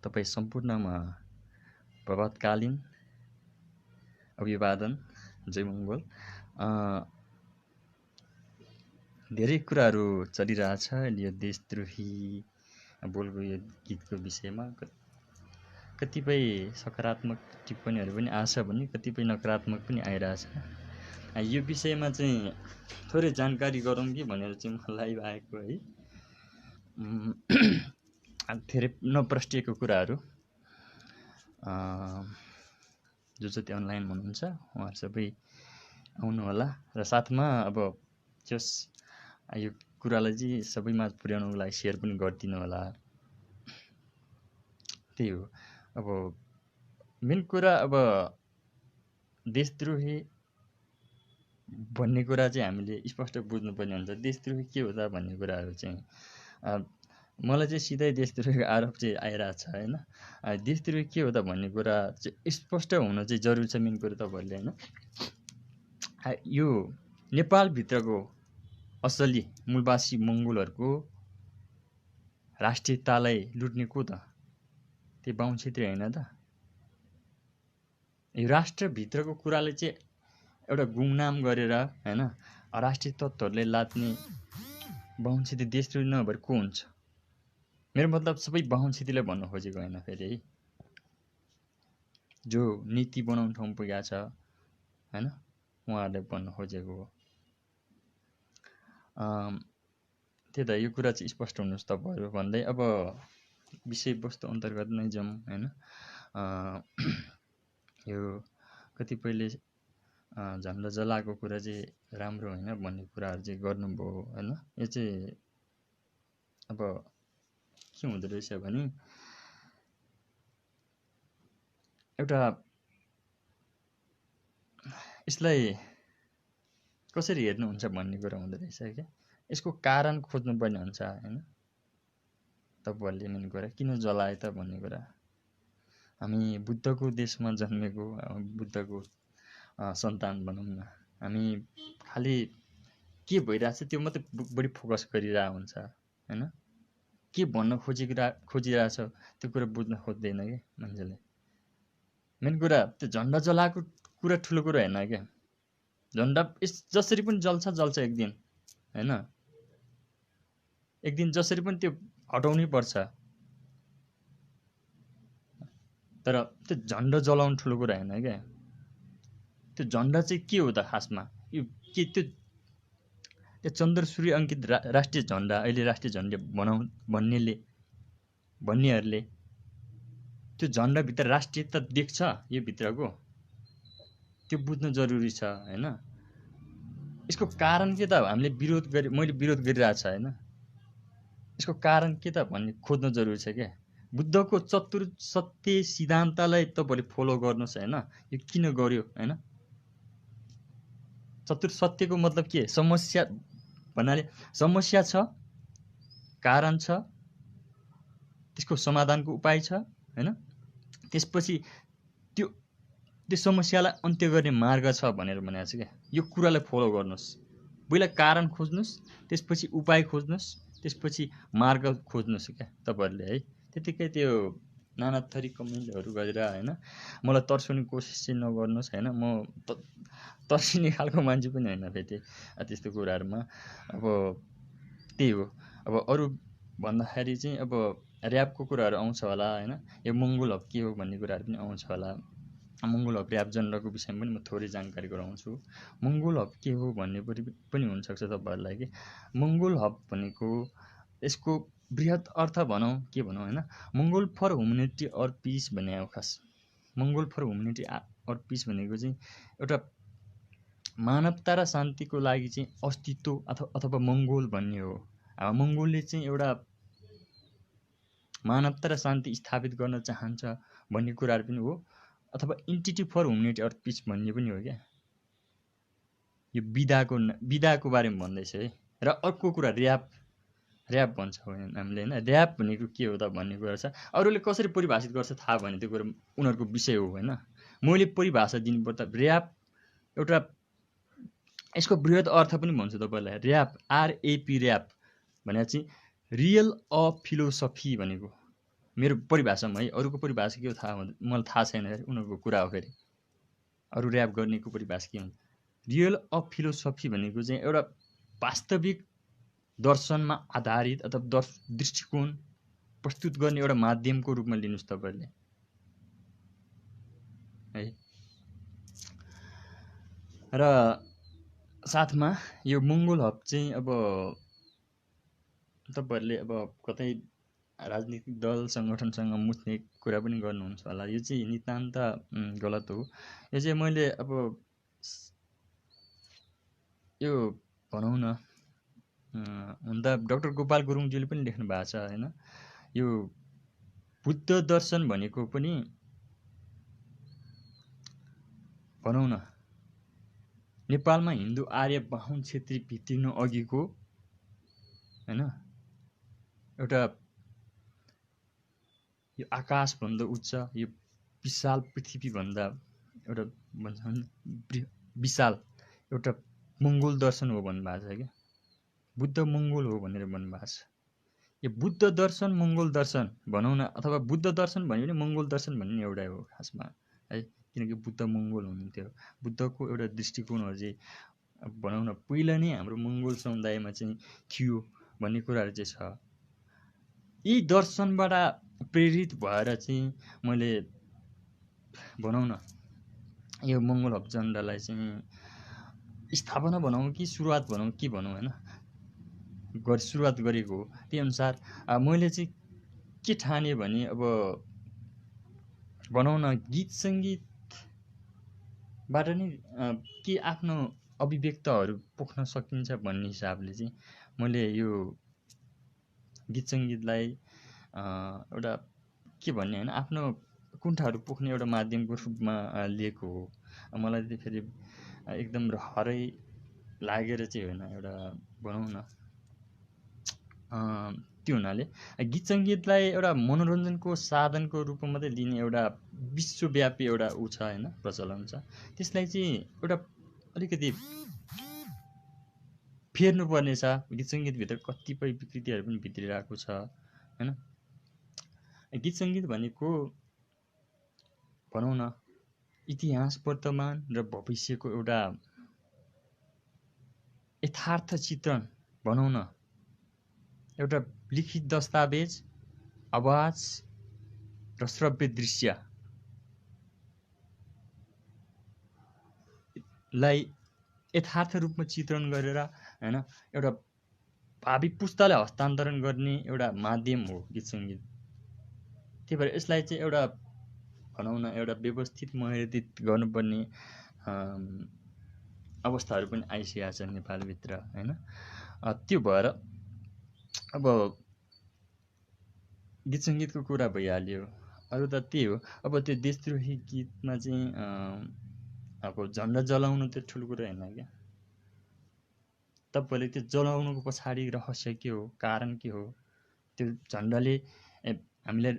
तपाईँ सम्पूर्णमा प्रभातकालीन अभिवादन, जय मङ्गल। धेरै कुराहरू चलिरहेछ यो देशद्रोही बोलको यो गीतको विषयमा। कतिपय सकारात्मक टिप्पणीहरू पनि आछ भने कतिपय नकारात्मक पनि आइरहेछ। यो विषयमा चाहिँ थोरै जानकारी गरौँ कि भनेर चाहिँ मलाई आएको है। धेरै नप्रस्टिएको कुराहरू जो जति अनलाइन हुनुहुन्छ उहाँहरू सबै आउनु होला र साथमा अब जस यो कुरालाई चाहिँ सबैमा पुर्याउनको लागि सेयर पनि गरिदिनु होला। त्यही हो। अब मेन कुरा अब देशद्रोही भन्ने कुरा चाहिँ हामीले स्पष्ट बुझ्नुपर्ने हुन्छ। देशद्रोही के हो त भन्ने कुराहरू चाहिँ मलाई चाहिँ सिधै देशद्रोहीको आरोप चाहिँ आइरहेछ होइन। देशद्रोही के हो त भन्ने कुरा चाहिँ स्पष्ट हुन चाहिँ जरुरी छ। मेन कुरा तपाईँहरूले होइन, यो नेपालभित्रको असली मूलवासी मङ्गोलहरूको राष्ट्रियतालाई लुट्ने को त? त्यो बाहुन क्षेत्री होइन त? यो राष्ट्रभित्रको कुराले चाहिँ एउटा गुमनाम गरेर होइन राष्ट्रिय तत्त्वहरूले लाद्ने बाहुन क्षेत्री देशद्रोही नभएर को हुन्छ? मेरो मतलब सबै बाहुन क्षेत्रीलाई भन्न खोजेको होइन फेरि है। जो नीति बनाउने ठाउँ पुगेको छ होइन उहाँहरूले भन्न खोजेको हो। त्यही त यो कुरा चाहिँ स्पष्ट हुनुहोस् तपाईँहरू भन्दै अब विषयवस्तु अन्तर्गत नै जाउँ होइन। यो कतिपयले झन्डा जलाएको कुरा चाहिँ राम्रो होइन भन्ने कुराहरू चाहिँ गर्नुभयो होइन। यो चाहिँ अब के हुँदो रहेछ भने एउटा यसलाई कसरी हेर्नुहुन्छ भन्ने कुरा हुँदो रहेछ क्या। यसको कारण खोज्नुपर्ने हुन्छ होइन। तपाईँहरूले मेन कुरा किन जलाए त भन्ने कुरा। हामी बुद्धको देशमा जन्मेको बुद्धको सन्तान भनौँ न। हामी खालि के भइरहेछ त्यो मात्रै बढी फोकस गरिरहेको हुन्छ होइन। के भन्न खोजिरहेछ त्यो कुरा बुझ्न खोज्दैन क्या मान्छेले। मेन कुरा त्यो झन्डा जलाएको कुरा ठुलो कुरा होइन क्या। झन्डा जसरी पनि जल्छ एक दिन होइन। एक दिन जसरी पनि त्यो हटाउनै पर्छ। तर त्यो झन्डा जलाउनु ठुलो कुरा होइन क्या। त्यो झन्डा चाहिँ के हो त खासमा? यो के त्यो चन्द्र सूर्य अङ्कित राष्ट्रिय झन्डा अहिले राष्ट्रिय झन्डा भन्नेहरूले त्यो झन्डाभित्र राष्ट्रियता देख्छ यो भित्रको? त्यो बुझ्नु जरुरी छ होइन। यसको कारण के त? हामीले मैले विरोध गरिरहेको छ होइन। यसको कारण के त भन्ने खोज्न जरुरी छ क्या। बुद्धको चतुर सत्य सिद्धान्तलाई तपाईँले फलो गर्नुहोस् होइन। यो किन गर्यो होइन? चतुर सत्यको मतलब के? समस्या भन्नाले समस्या छ, कारण छ, त्यसको समाधानको उपाय छ होइन। त्यसपछि त्यो समस्यालाई अन्त्य गर्ने मार्ग छ भनेर भनेको छ क्या। यो कुरालाई फलो गर्नुहोस्। पहिला कारण खोज्नुहोस्, त्यसपछि उपाय खोज्नुहोस्, त्यसपछि मार्ग खोज्नुहोस् क्या तपाईँहरूले है। त्यतिकै त्यो नाना थरी कमेन्टहरू गरेर होइन मलाई तर्साउने कोसिस चाहिँ नगर्नुहोस् होइन। म तर्सिने खालको मान्छे पनि होइन फेरि त्यस्तो कुराहरूमा। अब त्यही हो। अब अरू भन्दाखेरि चाहिँ अब ऱ्यापको कुराहरू आउँछ होला होइन। यो मङ्गोल हब के हो भन्ने कुराहरू पनि आउँछ होला। मङ्गोल हब ऱ्याप जनरको विषयमा पनि म थोरै जानकारी गराउँछु। मङ्गोल हब के हो भन्ने पनि हुनसक्छ तपाईँहरूलाई कि मङ्गोल हब भनेको यसको बृहत अर्थ भनौँ के भनौँ होइन। मङ्गोल फर ह्युमेनिटी अर पिस भन्ने हो खास। मङ्गोल फर ह्युमेनिटी अर पिस भनेको चाहिँ एउटा मानवता र शान्तिको लागि चाहिँ अस्तित्व अथवा मङ्गोल भन्ने हो। मङ्गोलले चाहिँ एउटा मानवता र शान्ति स्थापित गर्न चाहन्छ भन्ने कुराहरू पनि हो। अथवा entity for humanity or peace भन्ने पनि हो क्या। यो विधाको बारेमा भन्दैछ है। र अर्को कुरा ऱ्याप भन्छ हामीले होइन। ऱ्याप भनेको के हो त भन्ने कुरा छ। अरूले कसरी परिभाषित गर्छ थाहा भएन, त्यो कुरा उनीहरूको विषय हो होइन। मैले परिभाषा दिनुपर्दा ऱ्याप एउटा यसको बृहत अर्थ पनि भन्छु तपाईँलाई। ऱ्याप RAP ऱ्याप भनेको चाहिँ रियल अ फिलोसफी भनेको मेरो परिभाषामा है, अरूको परिभाषा के हो थाहा मलाई थाहा छैन, उनीहरूको कुरा हो फेरि। अरू ऱ्याप गर्नेको परिभाषा के हुन्छ? रियल अफ फिलोसफी भनेको चाहिँ एउटा वास्तविक दर्शनमा आधारित अथवा दृष्टिकोण प्रस्तुत गर्ने एउटा माध्यमको रूपमा लिनुहोस् तपाईँहरूले है। र साथमा यो मङ्गोल हब चाहिँ अब तपाईँहरूले अब कतै राजनीतिक दल सङ्गठनसँग मुच्ने कुरा पनि गर्नुहुन्छ होला, यो चाहिँ नितान्त गलत हो। यो चाहिँ मैले अब यो भनौँ न, हुन त डाक्टर गोपाल गुरुङज्यूले पनि लेख्नु भएको छ होइन। यो बुद्ध दर्शन भनेको पनि भनौँ न नेपालमा हिन्दू आर्य बाहुन क्षेत्री भित्रिनु अघिको होइन एउटा यो आकाशभन्दा उच्च, यो विशाल पृथ्वीभन्दा एउटा भन्छ विशाल एउटा मङ्गोल दर्शन हो भन्नुभएको छ क्या। बुद्ध मङ्गोल हो भनेर भन्नुभएको छ। यो बुद्ध दर्शन मङ्गोल दर्शन भनौँ न, अथवा बुद्ध दर्शन भन्यो भने मङ्गोल दर्शन भन्ने एउटै हो खासमा है, किनकि बुद्ध मङ्गोल हुनुहुन्थ्यो। बुद्धको एउटा दृष्टिकोणहरू चाहिँ भनौँ न पहिला नै हाम्रो मङ्गोल समुदायमा चाहिँ थियो भन्ने कुराहरू चाहिँ छ। यी दर्शनबाट प्रेरित भएर चाहिँ मैले भनौँ न यो मङ्गोल हब झन्डालाई चाहिँ स्थापना भनौँ कि सुरुवात भनौँ के भनौँ होइन, सुरुवात गरेको हो। त्यही अनुसार मैले चाहिँ के ठाने भने अब भनौँ न गीत सङ्गीतबाट नै के आफ्नो अभिव्यक्तहरू पोख्न सकिन्छ भन्ने हिसाबले चाहिँ मैले यो गीत सङ्गीतलाई एउटा के भन्ने होइन आफ्नो कुण्ठाहरू पोख्ने एउटा माध्यमको रूपमा लिएको हो। मलाई चाहिँ फेरि एकदम रहरै लागेर चाहिँ होइन, एउटा भनौँ न त्यो हुनाले गीत सङ्गीतलाई एउटा मनोरञ्जनको साधनको रूपमा मात्रै लिने एउटा विश्वव्यापी एउटा ऊ छ होइन, प्रचलन छ। त्यसलाई चाहिँ एउटा अलिकति फेर्नुपर्ने छ। गीत सङ्गीतभित्र कतिपय विकृतिहरू पनि भित्रिरहेको छ होइन। गीत सङ्गीत भनेको भनौँ न इतिहास, वर्तमान र भविष्यको एउटा यथार्थ चित्रण भनौँ न, एउटा लिखित दस्तावेज, आवाज र श्रव्य दृश्यलाई यथार्थ रूपमा चित्रण गरेर होइन एउटा भावी पुस्तालाई हस्तान्तरण गर्ने एउटा माध्यम हो गीत सङ्गीत। त्यही भएर यसलाई चाहिँ एउटा भनौँ न एउटा व्यवस्थित मर्यादित गर्नुपर्ने अवस्थाहरू पनि आइसकेका छन् नेपालभित्र होइन। त्यो भएर अब गीत सङ्गीतको कुरा भइहाल्यो। अरू त त्यही हो। अब त्यो देशद्रोही गीतमा चाहिँ अब झन्डा जलाउनु त्यो ठुलो कुरा होइन क्या। तपाईँले त्यो जलाउनुको पछाडि रहस्य के हो, कारण के हो? त्यो झन्डाले हामीलाई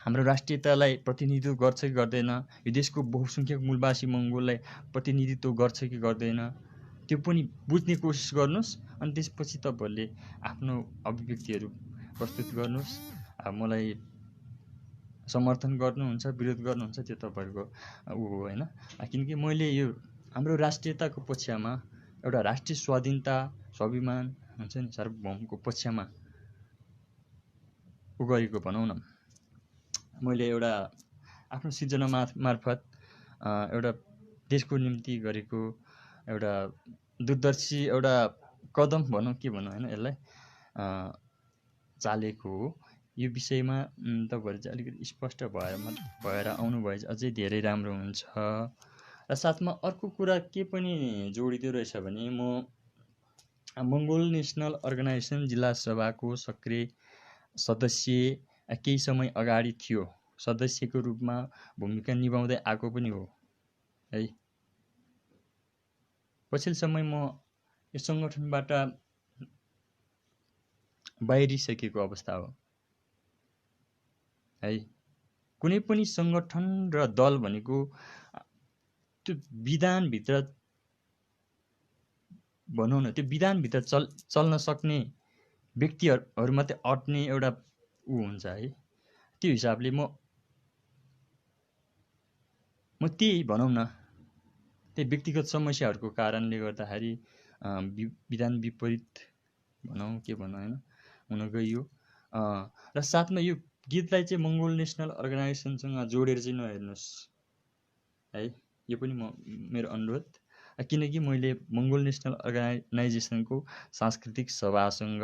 हाम्रो राष्ट्रियतालाई प्रतिनिधित्व गर्छ कि गर्दैन? यो देशको बहुसङ्ख्यक मूलवासी मङ्गोललाई प्रतिनिधित्व गर्छ कि गर्दैन? त्यो पनि बुझ्ने कोसिस गर्नुहोस्। अनि त्यसपछि तपाईँहरूले आफ्नो अभिव्यक्तिहरू प्रस्तुत गर्नुहोस्। मलाई समर्थन गर्नुहुन्छ, विरोध गर्नुहुन्छ, त्यो तपाईँहरूको ऊ हो होइन। किनकि मैले यो हाम्रो राष्ट्रियताको पक्षमा, एउटा राष्ट्रिय स्वाधीनता, स्वाभिमान हुन्छ नि, सार्वभौमको पक्षमा ऊ गरेको भनौँ न, मैले एउटा आफ्नो सिर्जना मार्फत एउटा देशको निम्ति गरेको एउटा दूरदर्शी एउटा कदम भनौँ के भनौँ होइन, यसलाई चालेको हो। यो विषयमा तपाईँहरू चाहिँ अलिकति स्पष्ट भएर आउनुभए चाहिँ अझै धेरै राम्रो हुन्छ। र साथमा अर्को कुरा के पनि जोडिँदो रहेछ भने म मङ्गोल नेसनल अर्गनाइजेसन जिल्ला सभाको सक्रिय सदस्य केही समय अगाडि थियो, सदस्यको रूपमा भूमिका निभाउँदै आएको पनि हो है। पछिल्लो समय म यो सङ्गठनबाट बाहिरिसकेको अवस्था हो है। कुनै पनि सङ्गठन र दल भनेको त्यो विधानभित्र भनौँ न, त्यो विधानभित्र चल्न सक्ने व्यक्तिहरू मात्रै अट्ने एउटा ऊ हुन्छ है। त्यो हिसाबले म त्यही भनौँ न त्यही व्यक्तिगत समस्याहरूको कारणले गर्दाखेरि विधान विपरीत भनौँ के भनौँ होइन हुन गइयो। र साथमा यो गीतलाई चाहिँ मङ्गोल नेसनल अर्गनाइजेसनसँग जोडेर चाहिँ नहेर्नुहोस् है, यो पनि मेरो अनुरोध। किनकि मैले मङ्गोल नेसनल अर्गनाइजेसनको सांस्कृतिक सभासँग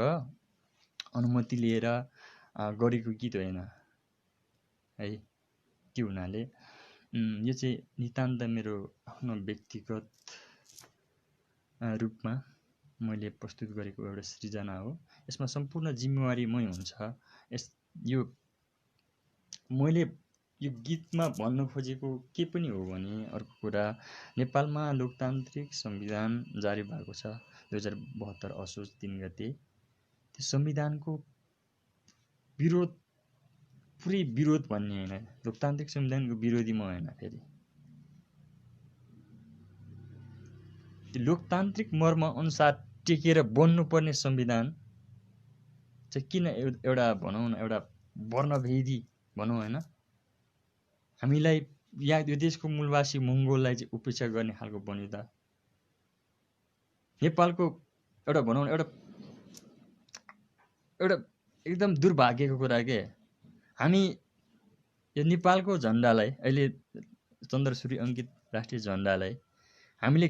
अनुमति लिएर गरेको गीत होइन है। त्यो हुनाले यो चाहिँ नितान्त मेरो आफ्नो व्यक्तिगत रूपमा मैले प्रस्तुत गरेको एउटा सृजना हो। यसमा सम्पूर्ण जिम्मेवारी मै हुन्छ। यो मैले यो गीतमा भन्न खोजेको के पनि हो भने अर्को कुरा, नेपालमा लोकतान्त्रिक संविधान जारी भएको छ 2072 असोज 3 गते। त्यो संविधानको विरोध, पुरै विरोध भन्ने होइन, लोकतान्त्रिक संविधानको विरोधी म होइन। फेरि त्यो लोकतान्त्रिक मर्म अनुसार टेकेर बन्नुपर्ने संविधान चाहिँ किन एउटा भनौँ न एउटा वर्णभेदी भनौँ होइन, हामीलाई या यो देशको मूलवासी मङ्गोललाई चाहिँ उपेक्षा गर्ने खालको बन्यो त। नेपालको एउटा भनौँ न एउटा एकदम दुर्भाग्यको कुरा के, हामी यो नेपालको झन्डालाई, अहिले चन्द्रसूर्य अङ्कित राष्ट्रिय झन्डालाई हामीले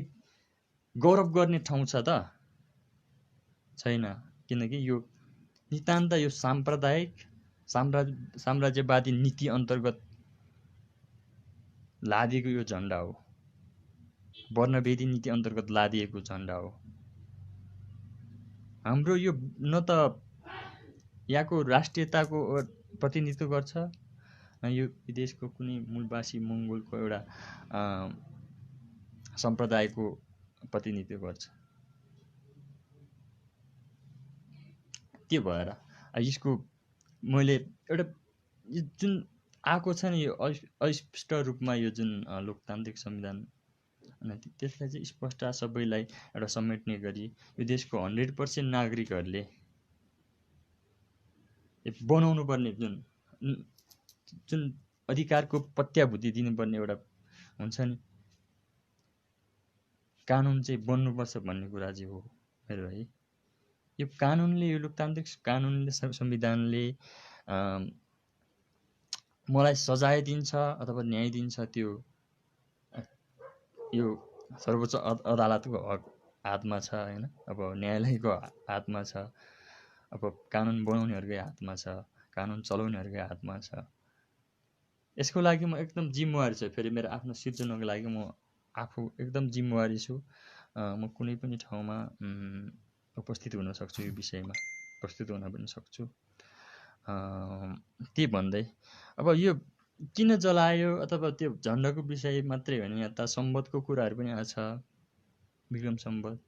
गौरव गर्ने ठाउँ छ त छैन। किनकि यो नितान्त यो साम्प्रदायिक साम्राज्यवादी नीति अन्तर्गत लादिएको यो झन्डा हो, वर्णभेदी नीति अन्तर्गत लादिएको झन्डा हो। हाम्रो यो न त यहाँको राष्ट्रियताको प्रतिनिधित्व गर्छ, न यो विदेशको कुनै मूलवासी मङ्गोलको एउटा सम्प्रदायको प्रतिनिधित्व गर्छ। त्यो भएर यसको मैले एउटा जुन आएको छ नि यो अस्पष्ट रूपमा यो जुन लोकतान्त्रिक संविधान, त्यसलाई चाहिँ स्पष्ट सबैलाई एउटा समेट्ने गरी यो देशको 100% नागरिकहरूले बनाउनु पर्ने जुन अधिकारको प्रत्याभूति दिनुपर्ने एउटा हुन्छ नि कानुन चाहिँ बन्नुपर्छ भन्ने कुरा चाहिँ हो मेरो है। यो कानुनले, यो लोकतान्त्रिक कानुनले, संविधानले मलाई सजाय दिन्छ अथवा न्याय दिन्छ, त्यो यो सर्वोच्च अदालतको हातमा छ होइन, अब न्यायालयको हातमा छ, अब कानुन बनाउनेहरूकै हातमा छ, कानुन चलाउनेहरूकै हातमा छ। यसको लागि म एकदम जिम्मेवारी छु। फेरि मेरो आफ्नो सिर्जनाको लागि म आफू एकदम जिम्मेवारी छु। म कुनै पनि ठाउँमा उपस्थित हुन सक्छु, यो विषयमा प्रस्तुत हुन पनि सक्छु। त्यही भन्दै अब यो किन जलायो अथवा त्यो झन्डाको विषय मात्रै होइन, यहाँ त सम्बन्धको कुराहरू पनि आछ। विक्रम सम्बन्ध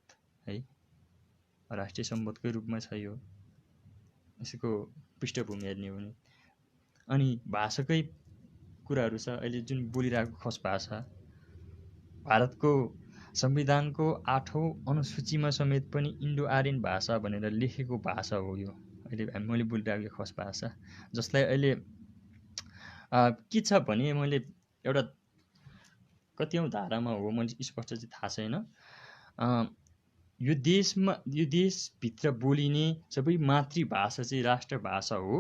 है, राष्ट्रिय सम्बन्धकै रूपमा छ यो, यसको पृष्ठभूमि हेर्ने हो भने। अनि भाषाकै कुराहरू छ। अहिले जुन बोलिरहेको खस भाषा, भारतको संविधानको 8औं अनुसूचीमा समेत पनि इन्डो आर्यन भाषा भनेर लेखेको भाषा हो यो अहिले मैले बोलिरहेको खस भाषा, जसलाई अहिले के छ भने मैले एउटा कतिौं धारामा हो मैले स्पष्ट चाहिँ थाहा छैन, यो देशभित्र बोलिने सबै मातृभाषा चाहिँ राष्ट्रभाषा हो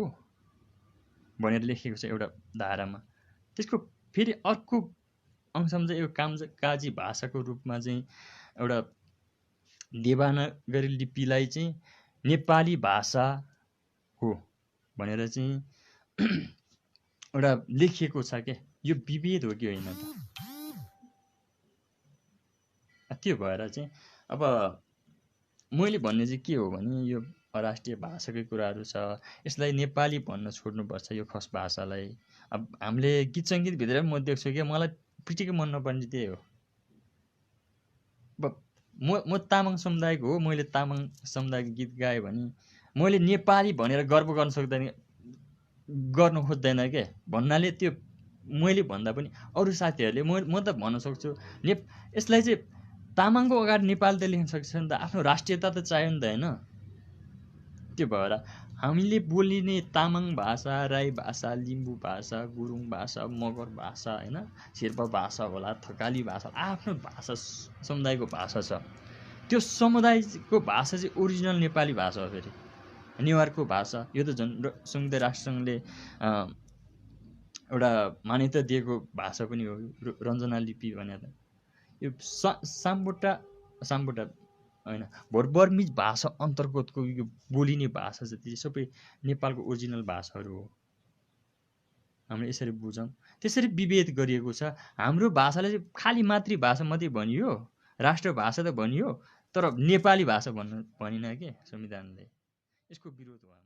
भनेर लेखेको छ एउटा धारामा। त्यसको फेरि अर्को अंशमा चाहिँ यो कामकाजी भाषाको रूपमा चाहिँ एउटा देवनागरी लिपिलाई चाहिँ नेपाली भाषा हो भनेर चाहिँ एउटा लेखिएको छ के। यो विभेद हो कि होइन त? त्यो भएर चाहिँ अब मैले भन्ने चाहिँ के हो भने यो राष्ट्रिय भाषाकै कुराहरू छ, यसलाई नेपाली भन्न छोड्नुपर्छ यो खस भाषालाई। अब हामीले गीत सङ्गीतभित्र म देख्छु कि मलाई पिटिकै मन नपर्ने त्यही हो। अब म तामाङ समुदायको हो, मैले तामाङ समुदायको गीत गाएँ भने मैले नेपाली भनेर गर्व गर्न गर्नु खोज्दैन के भन्नाले त्यो मैले भन्दा पनि अरू साथीहरूले म त भन्न सक्छु यसलाई चाहिँ तामाङको अगाडि नेपाली त लेख्न सक्छ नि त, आफ्नो राष्ट्रियता त चाहियो नि त होइन। त्यो भएर हामीले बोलिने तामाङ भाषा, राई भाषा, लिम्बू भाषा, गुरुङ भाषा, मगर भाषा, होइन, शेर्पा भाषा होला, थकाली भाषा, आफ्नो भाषा समुदायको भाषा छ। त्यो समुदायको भाषा चाहिँ ओरिजिनल नेपाली भाषा हो। फेरि नेवारको भाषा, यो त झन् संयुक्त राष्ट्रसङ्घले एउटा मान्यता दिएको भाषा पनि हो, रञ्जना लिपि भने त। यो साम्बुटा होइन, भोटबर्मिज भाषा अन्तर्गतको यो बोलिने भाषा जति सबै नेपालको ओरिजिनल भाषाहरू हो। हामीले यसरी बुझौँ। त्यसरी विभेद गरिएको छ। हाम्रो भाषालाई चाहिँ खालि मातृभाषा मात्रै भनियो, राष्ट्रभाषा त भनियो, तर नेपाली भाषा भनिन के संविधानले। यसको विरोध हो।